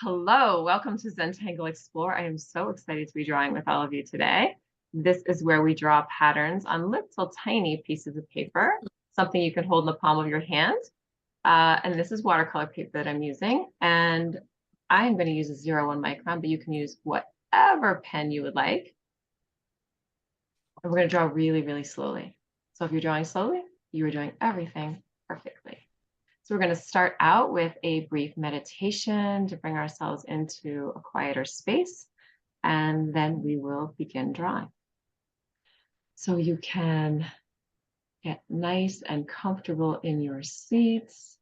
Hello, welcome to Zentangle Explore. I am so excited to be drawing with all of you today. This is where we draw patterns on little tiny pieces of paper, something you can hold in the palm of your hand. And this is watercolor paper that I'm using. And I am going to use a 01 Micron, but you can use whatever pen you would like. And we're going to draw really, really slowly. So if you're drawing slowly, you are doing everything perfectly. So we're going to start out with a brief meditation to bring ourselves into a quieter space, and then we will begin drawing. So you can get nice and comfortable in your seats.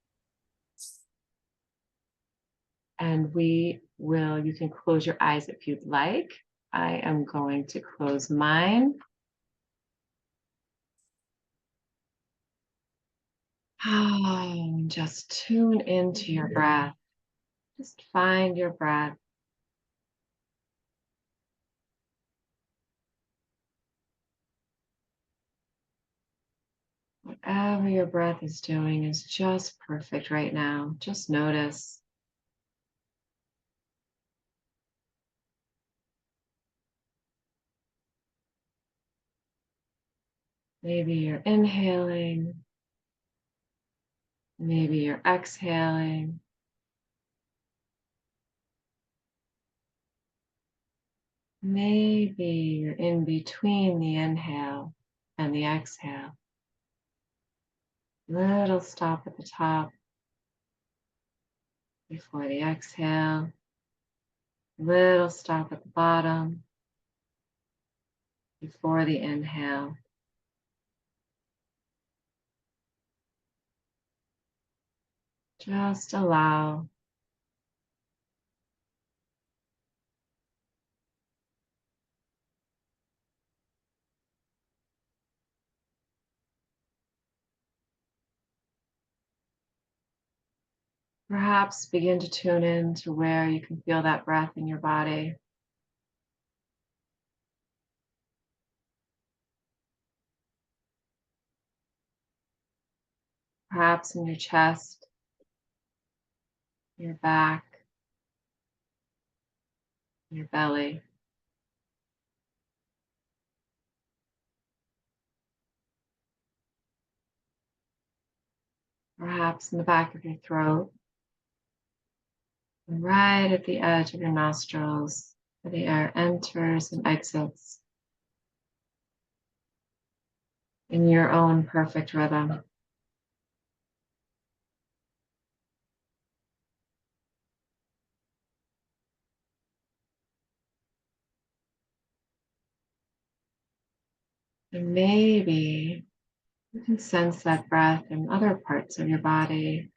And you can close your eyes if you'd like. I am going to close mine. And just tune into your breath. Just find your breath. Whatever your breath is doing is just perfect right now. Just notice. Maybe you're inhaling. Maybe you're exhaling. Maybe you're in between the inhale and the exhale. Little stop at the top before the exhale. Little stop at the bottom before the inhale. Just allow. Perhaps begin to tune in to where you can feel that breath in your body. Perhaps in your chest, your back, your belly. Perhaps in the back of your throat, and right at the edge of your nostrils, where the air enters and exits in your own perfect rhythm. And maybe you can sense that breath in other parts of your body.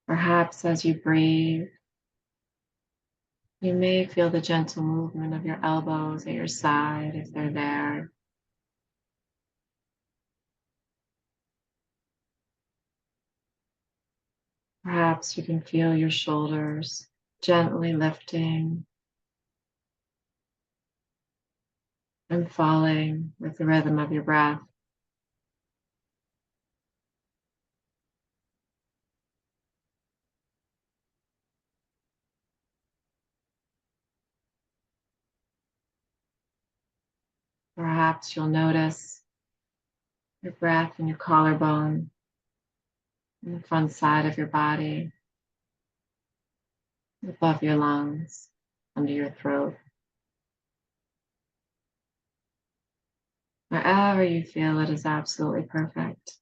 Perhaps as you breathe, you may feel the gentle movement of your elbows at your side if they're there. Perhaps you can feel your shoulders gently lifting and falling with the rhythm of your breath. Perhaps you'll notice your breath in your collarbone, in the front side of your body, above your lungs, under your throat. Wherever you feel it is absolutely perfect.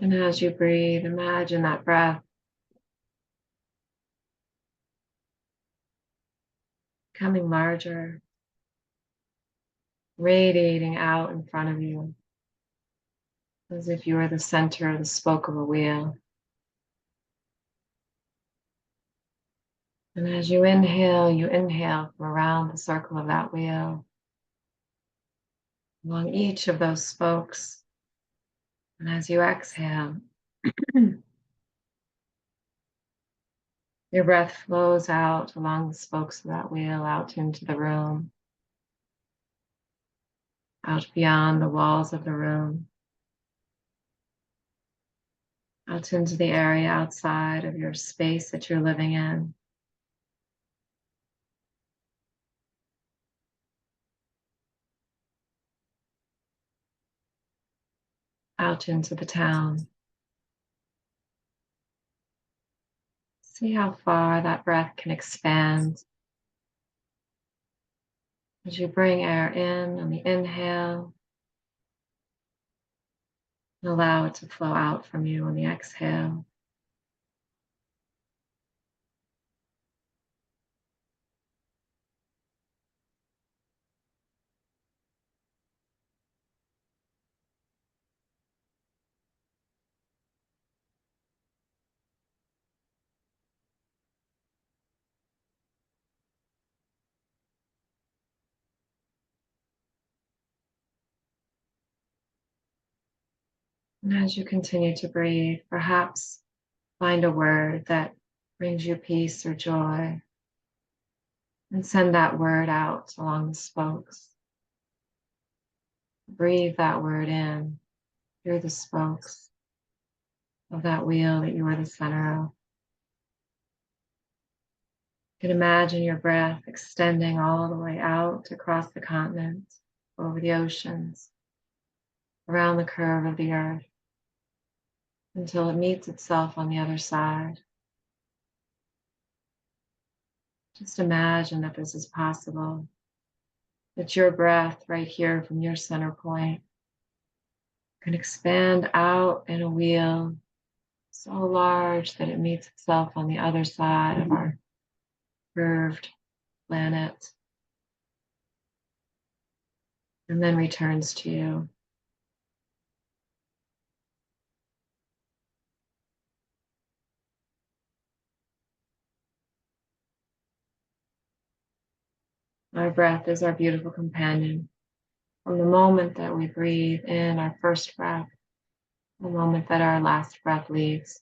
And as you breathe, imagine that breath becoming larger, radiating out in front of you, as if you were the center of the spoke of a wheel. And as you inhale from around the circle of that wheel, along each of those spokes. And as you exhale, your breath flows out along the spokes of that wheel, out into the room. out beyond the walls of the room, out into the area outside of your space that you're living in. Out into the town. See how far that breath can expand as you bring air in on the inhale and allow it to flow out from you on the exhale. And as you continue to breathe, perhaps find a word that brings you peace or joy and send that word out along the spokes. Breathe that word in through the spokes of that wheel that you are the center of. You can imagine your breath extending all the way out across the continent, over the oceans, around the curve of the earth, until it meets itself on the other side. Just imagine that this is possible, that your breath right here from your center point can expand out in a wheel so large that it meets itself on the other side of our curved planet and then returns to you. Our breath is our beautiful companion. From the moment that we breathe in our first breath, the moment that our last breath leaves.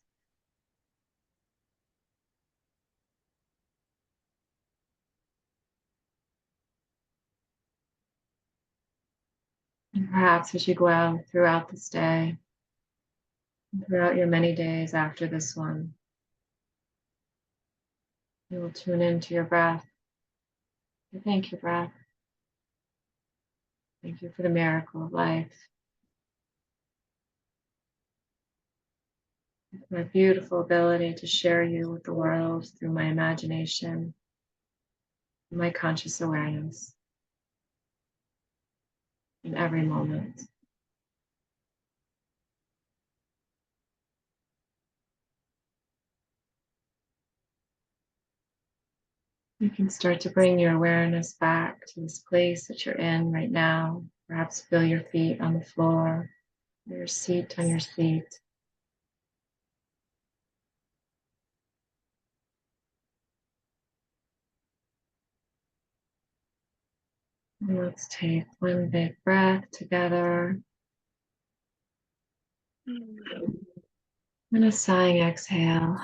And perhaps as you go out throughout this day, and throughout your many days after this one, you will tune into your breath. And thank your breath. Thank you for the miracle of life. My beautiful ability to share you with the world through my imagination, my conscious awareness in every moment. You can start to bring your awareness back to this place that you're in right now. Perhaps feel your feet on the floor, your seat on your seat. And let's take one big breath together. And a sighing exhale.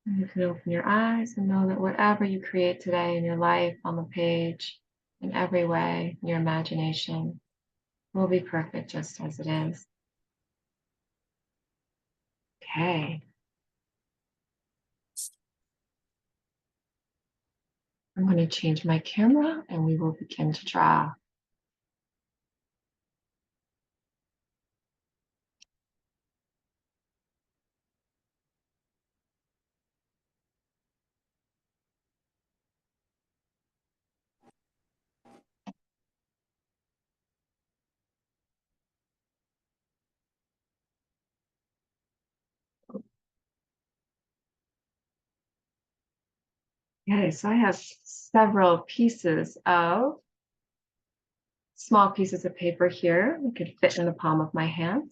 And you can open your eyes and know that whatever you create today in your life, on the page, in every way, in your imagination, will be perfect just as it is. Okay. I'm going to change my camera and we will begin to draw. Okay, so I have several small pieces of paper here. It could fit in the palm of my hand,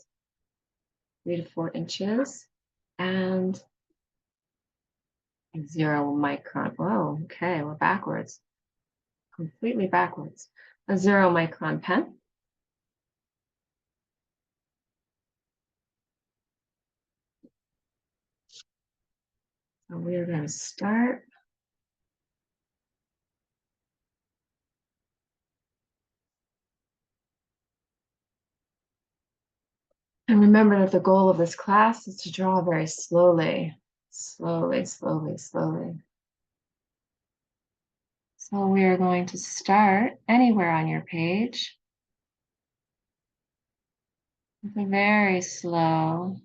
3 to 4 inches, and 0 micron. Oh, okay, we're backwards, completely backwards. A 0 micron pen. So we are going to start And remember that the goal of this class is to draw very slowly, slowly, slowly, slowly. So we are going to start anywhere on your page with a very slow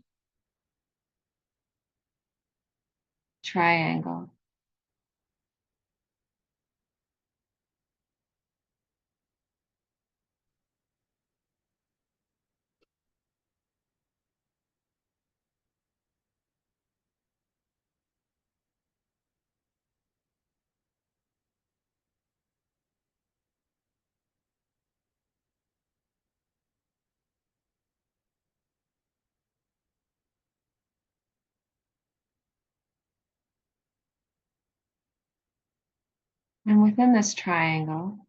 triangle. And within this triangle,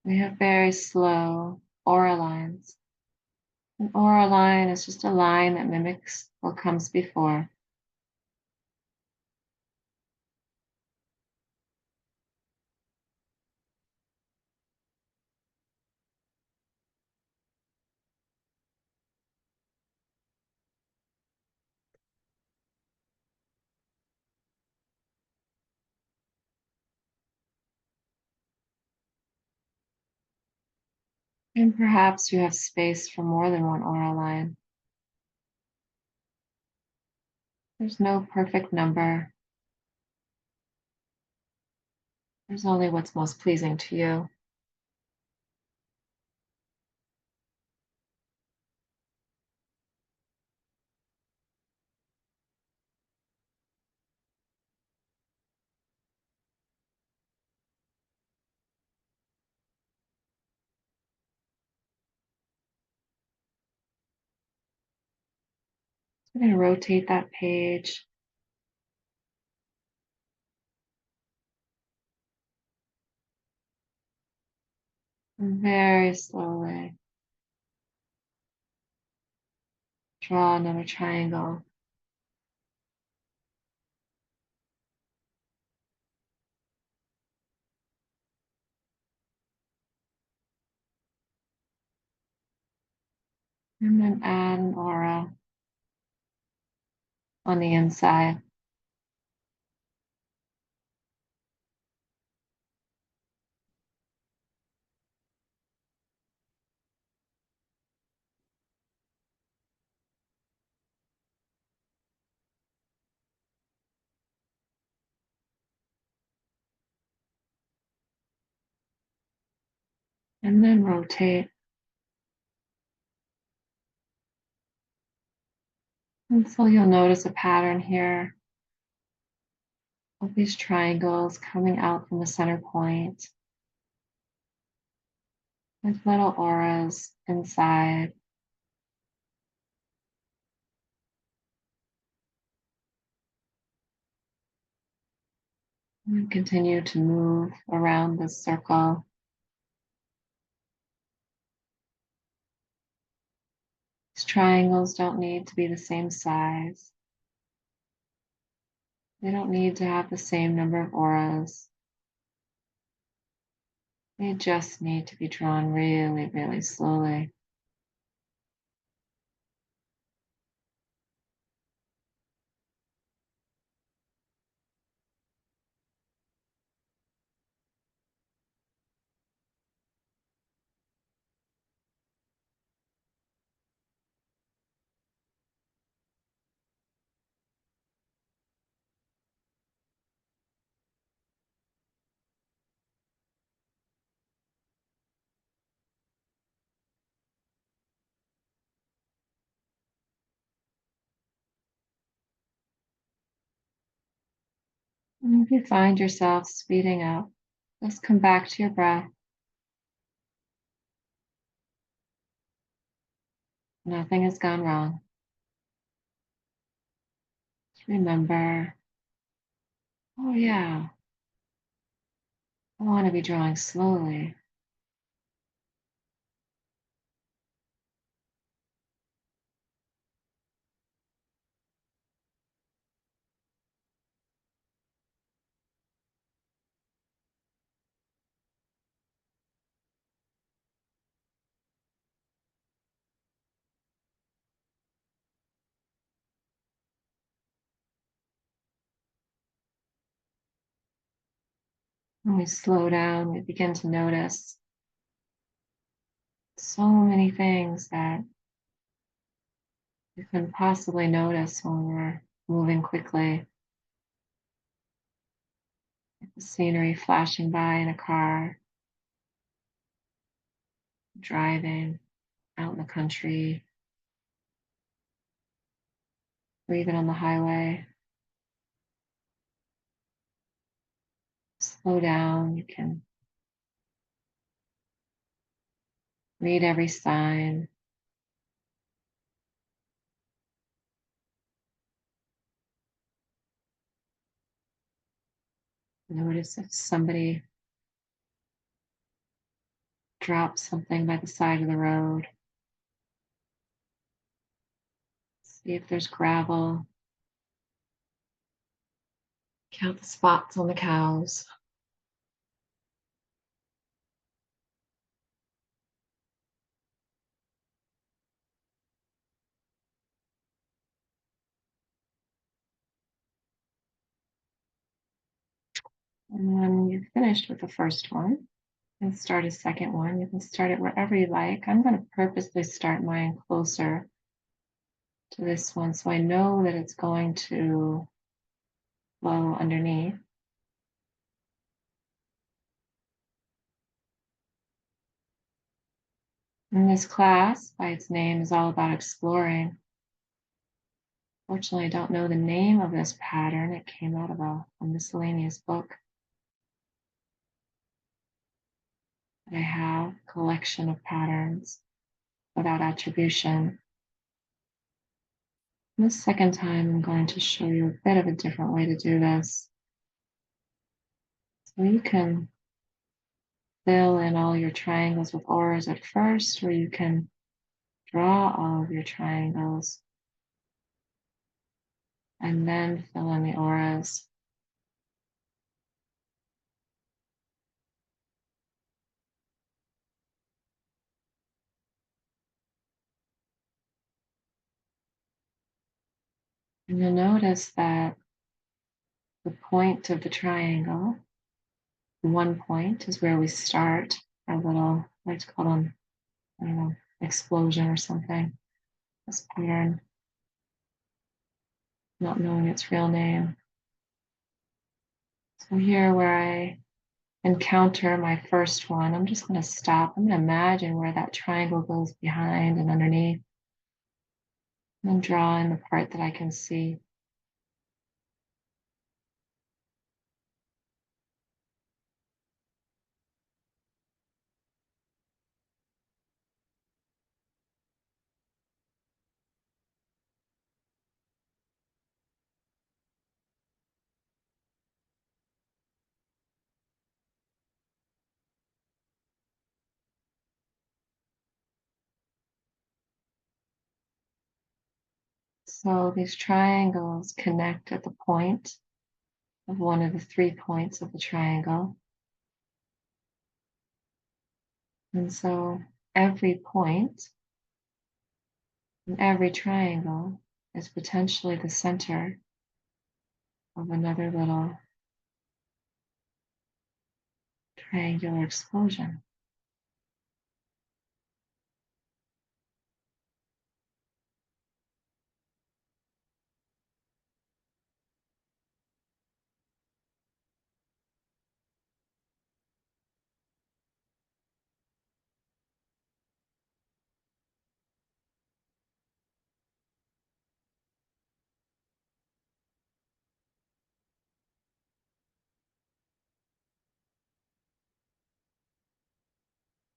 we have very slow aura lines. An aura line is just a line that mimics what comes before. And perhaps you have space for more than one aura line. There's no perfect number. There's only what's most pleasing to you. So I'm going to rotate that page. And very slowly draw another triangle. And then add an aura on the inside. And then rotate. And so you'll notice a pattern here of these triangles coming out from the center point with little auras inside. And continue to move around this circle. These triangles don't need to be the same size. They don't need to have the same number of auras. They just need to be drawn really, really slowly. And if you find yourself speeding up, just come back to your breath. Nothing has gone wrong. Just remember, oh yeah, I want to be drawing slowly. When we slow down, we begin to notice so many things that we couldn't possibly notice when we're moving quickly. Like the scenery flashing by in a car, driving out in the country, or even on the highway. Slow down. You can read every sign. Notice if somebody drops something by the side of the road. See if there's gravel. Count the spots on the cows. And when you've finished with the first one, and start a second one. You can start it wherever you like. I'm going to purposely start mine closer to this one so I know that it's going to flow underneath. And this class, by its name, is all about exploring. Fortunately, I don't know the name of this pattern. It came out of a miscellaneous book. But I have a collection of patterns without attribution. And the second time, I'm going to show you a bit of a different way to do this. So you can fill in all your triangles with auras at first, or you can draw all of your triangles and then fill in the auras. And you'll notice that the point of the triangle, one point, is where we start our little, I like to call them, I don't know, explosion or something. This pattern, not knowing its real name. So here where I encounter my first one, I'm just going to stop. I'm going to imagine where that triangle goes behind and underneath, and then draw in the part that I can see. So these triangles connect at the point of one of the 3 points of the triangle. And so every point in every triangle is potentially the center of another little triangular explosion.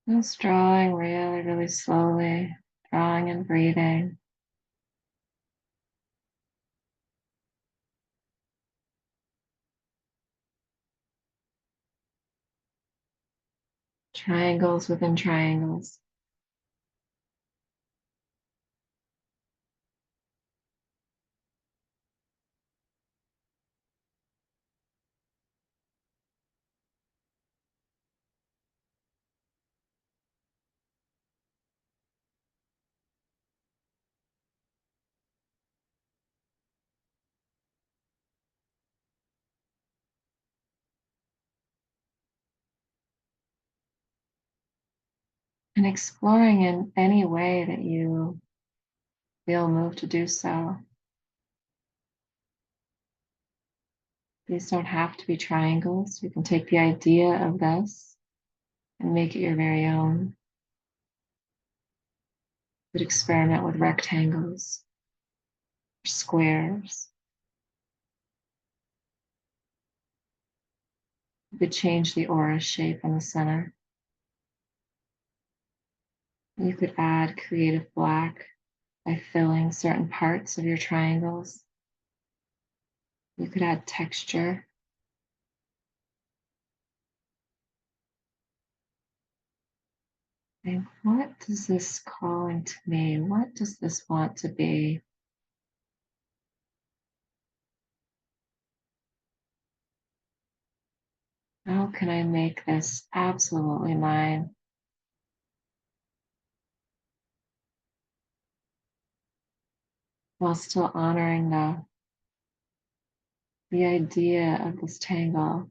Just drawing really, really slowly, drawing and breathing. Triangles within triangles. And exploring in any way that you feel moved to do so. These don't have to be triangles. You can take the idea of this and make it your very own. You could experiment with rectangles, or squares. You could change the aura shape in the center. You could add creative black by filling certain parts of your triangles. You could add texture. And what does this calling to me? What does this want to be? How can I make this absolutely mine while still honoring the idea of this tangle?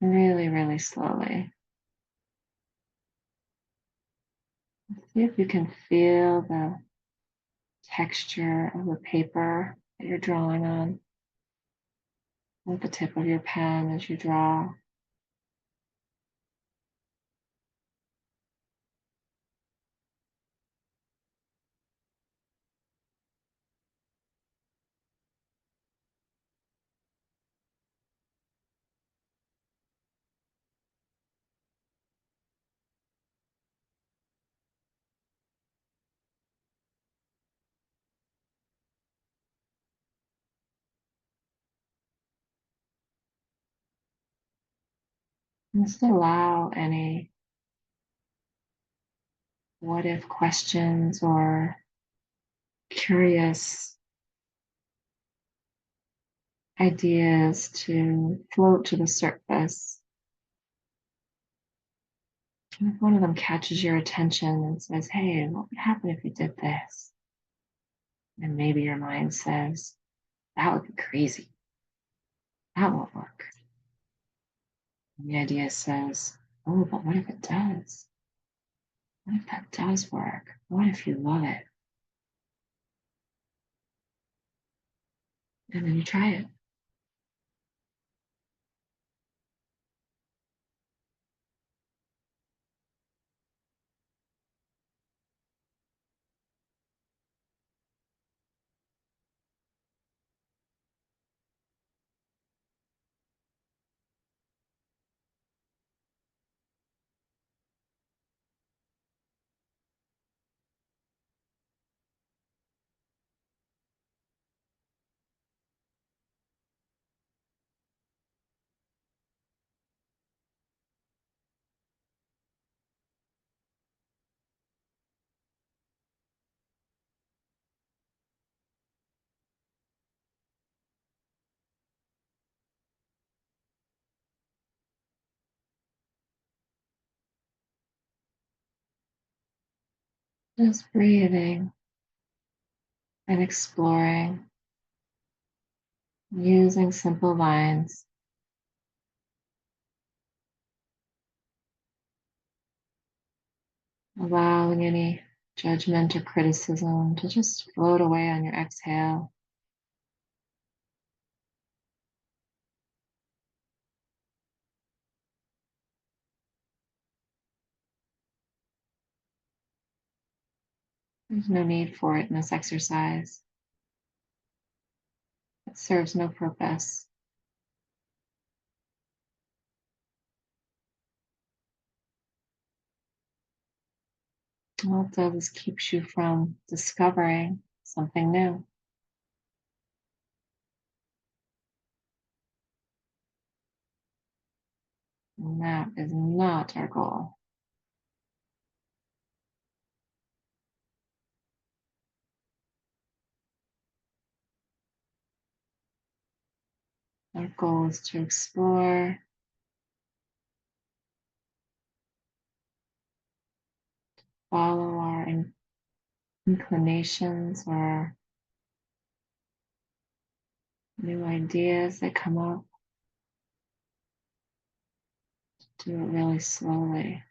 Really, really slowly. See if you can feel the texture of the paper that you're drawing on with the tip of your pen as you draw. And just allow any what if questions or curious ideas to float to the surface. And if one of them catches your attention and says, hey, what would happen if you did this? And maybe your mind says, that would be crazy. That won't work. And the idea says, oh, but what if it does? What if that does work? What if you love it? And then you try it. Just breathing and exploring, using simple lines. Allowing any judgment or criticism to just float away on your exhale. There's no need for it in this exercise. It serves no purpose. All it does is keeps you from discovering something new. And that is not our goal. Our goal is to explore, follow our inclinations or new ideas that come up. Do it really slowly.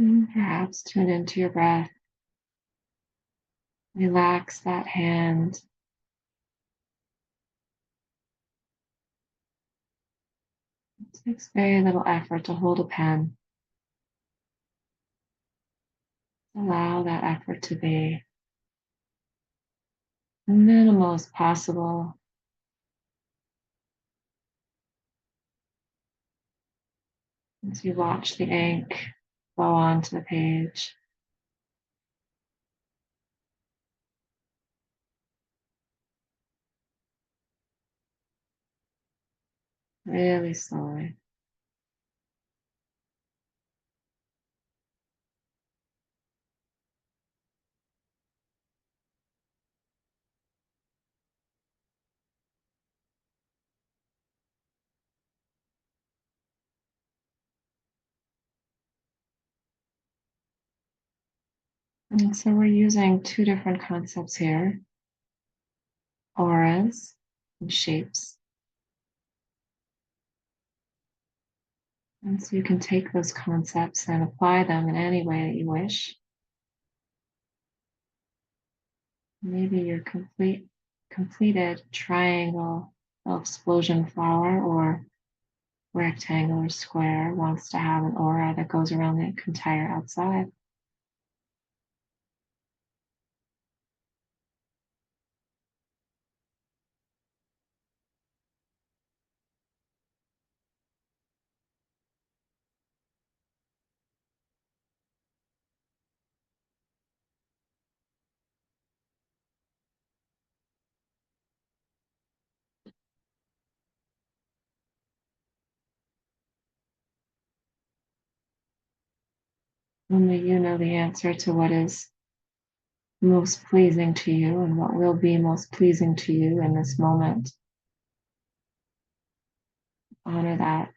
And perhaps tune into your breath. Relax that hand. It takes very little effort to hold a pen. Allow that effort to be minimal as possible. As you watch the ink flow onto the page. Really slowly. And so we're using two different concepts here, auras and shapes. And so you can take those concepts and apply them in any way that you wish. Maybe your completed triangle explosion flower or rectangle or square wants to have an aura that goes around the entire outside. Only you know the answer to what is most pleasing to you and what will be most pleasing to you in this moment. Honor that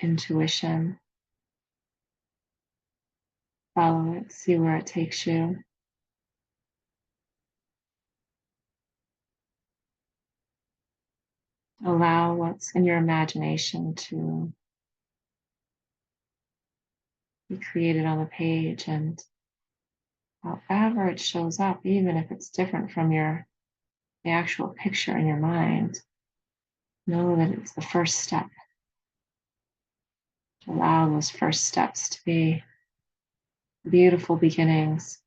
intuition. Follow it, see where it takes you. Allow what's in your imagination to be created on the page, and however it shows up, even if it's different from the actual picture in your mind, know that it's the first step. Allow those first steps to be beautiful beginnings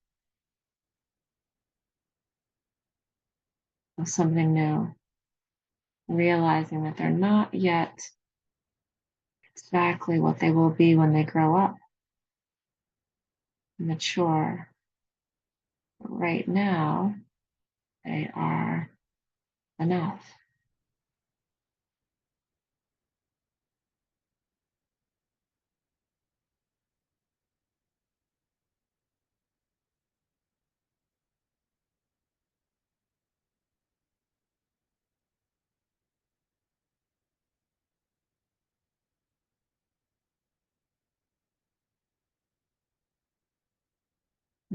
of something new, realizing that they're not yet exactly what they will be when they grow up, mature. But right now, they are enough.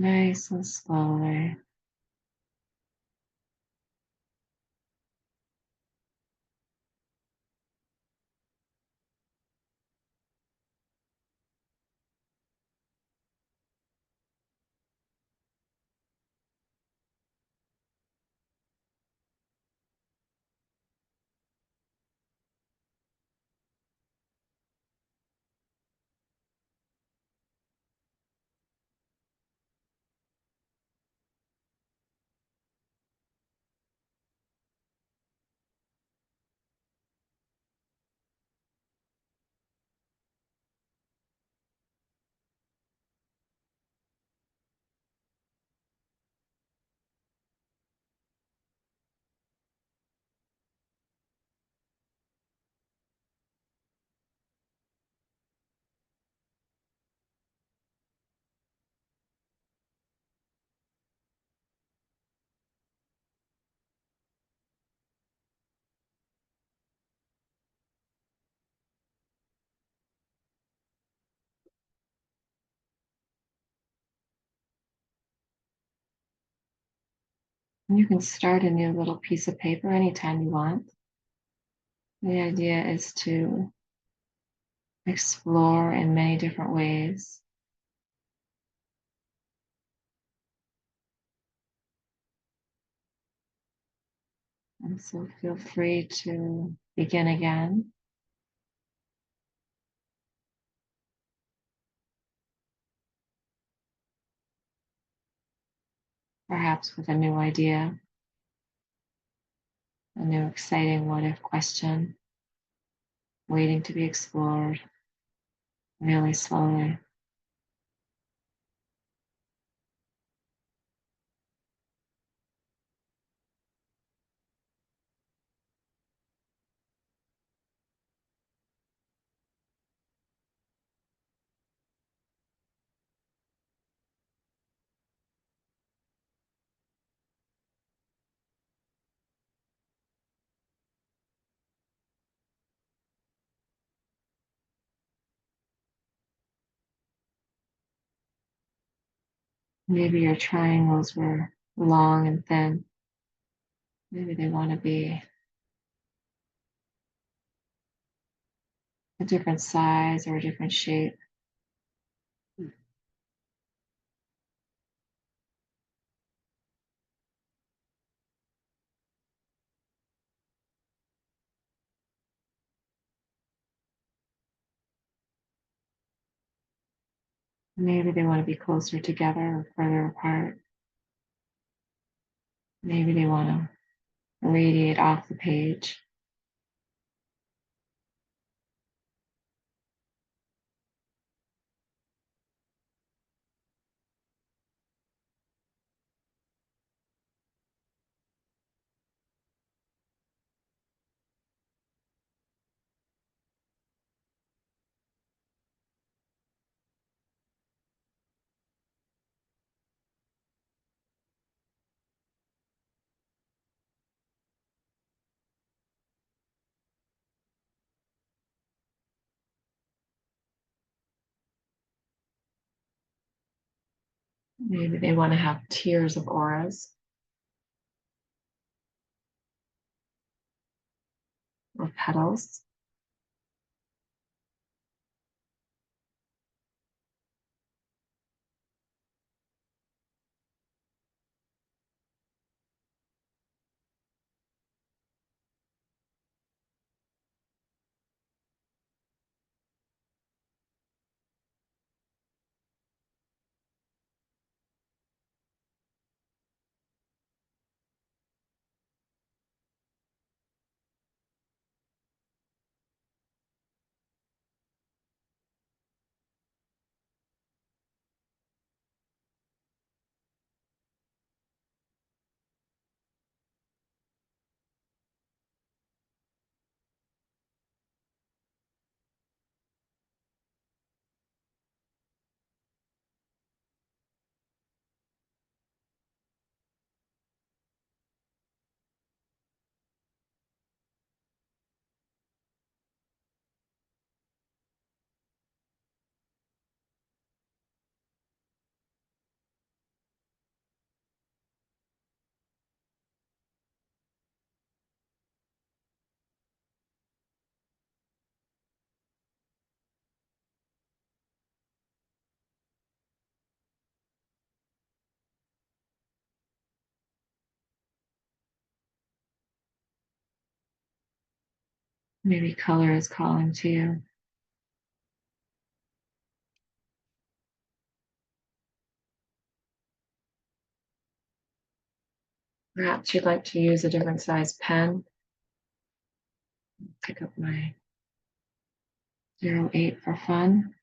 Nice and slowly. You can start a new little piece of paper anytime you want. The idea is to explore in many different ways. And so feel free to begin again. Perhaps with a new idea, a new exciting what if question, waiting to be explored really slowly. Maybe your triangles were long and thin. Maybe they want to be a different size or a different shape. Maybe they want to be closer together or further apart. Maybe they want to radiate off the page. Maybe they want to have tiers of auras or petals. Maybe color is calling to you. Perhaps you'd like to use a different size pen. Pick up my 08 for fun.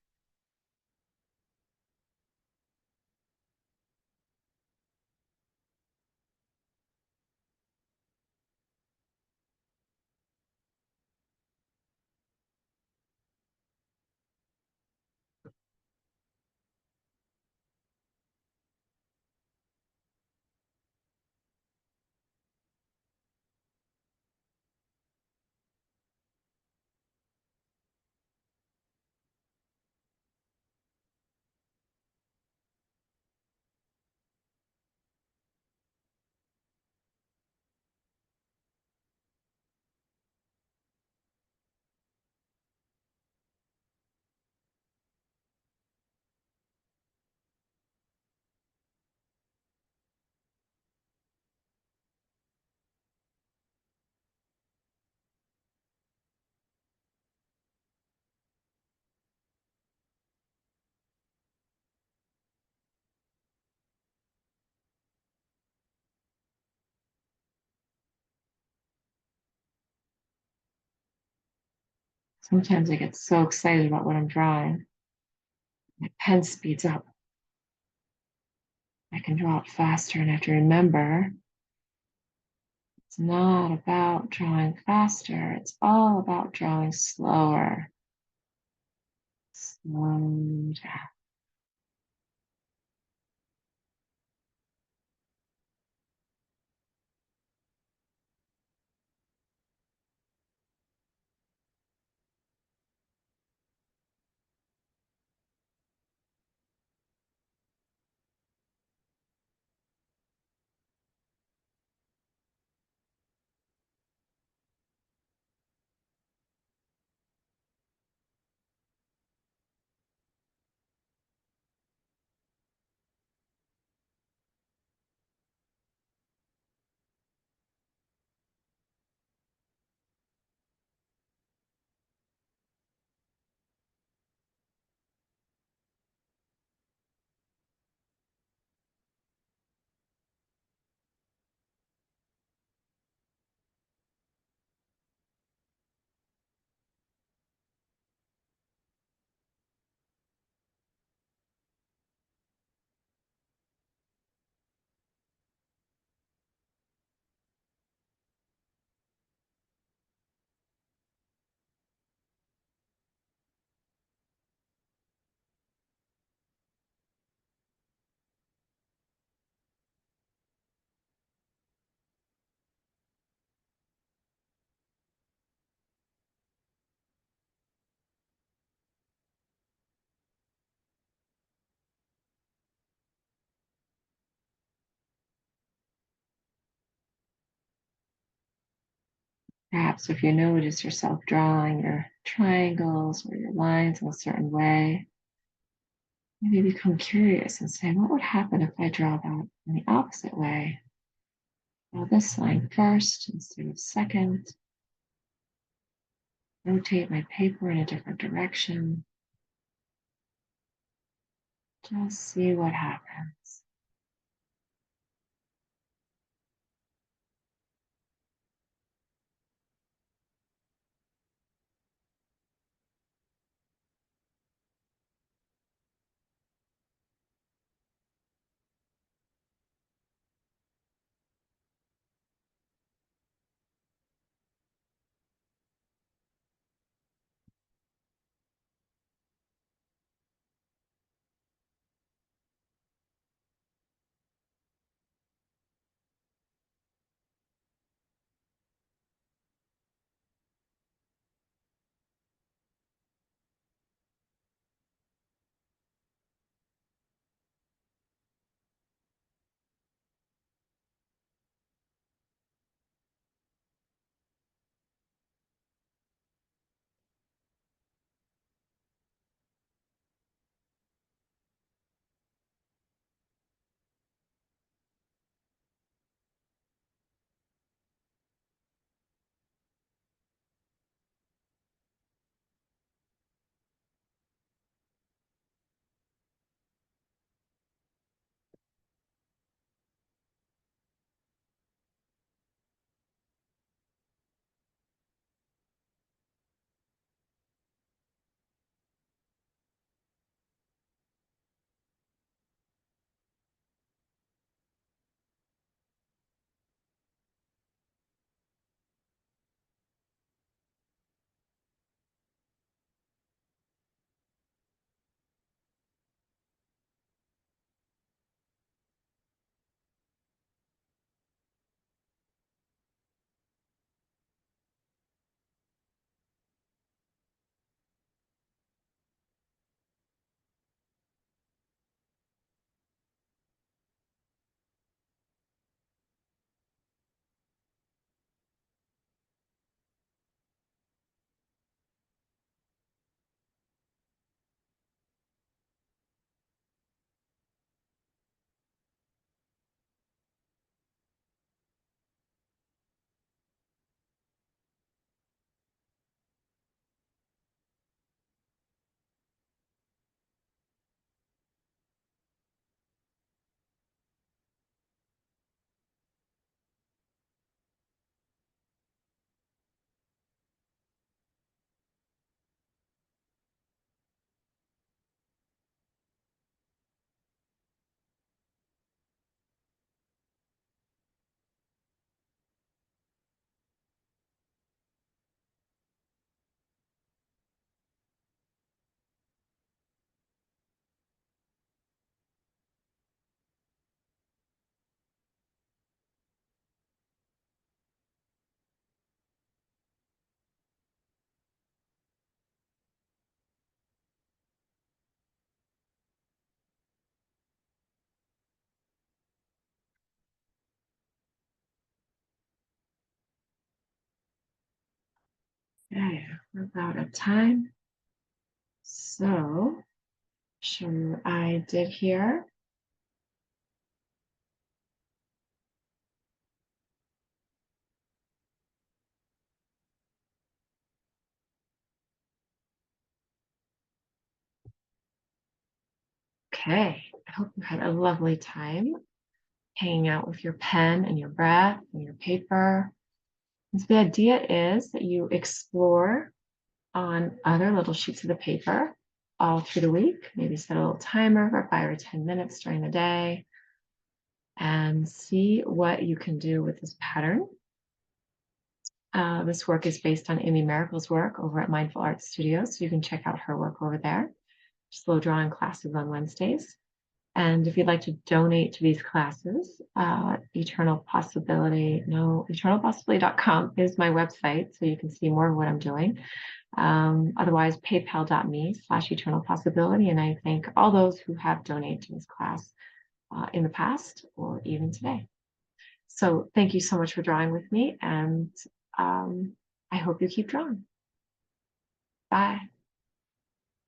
Sometimes I get so excited about what I'm drawing. My pen speeds up. I can draw it faster, and I have to remember it's not about drawing faster. It's all about drawing slower. Slow down. Perhaps if you notice yourself drawing your triangles or your lines in a certain way, maybe become curious and say, what would happen if I draw that in the opposite way? Draw this line first instead of second. Rotate my paper in a different direction. Just see what happens. Okay, we're about at time. So, sure I did here. Okay, I hope you had a lovely time hanging out with your pen and your breath and your paper. And so the idea is that you explore on other little sheets of the paper all through the week. Maybe set a little timer for 5 or 10 minutes during the day and see what you can do with this pattern. This work is based on Amy Miracle's work over at Mindful Art Studios, so you can check out her work over there. Slow drawing classes on Wednesdays. And if you'd like to donate to these classes, eternalpossibility.com is my website, so you can see more of what I'm doing. Otherwise, paypal.me/eternalpossibility. And I thank all those who have donated to this class in the past or even today. So thank you so much for drawing with me, and I hope you keep drawing. Bye.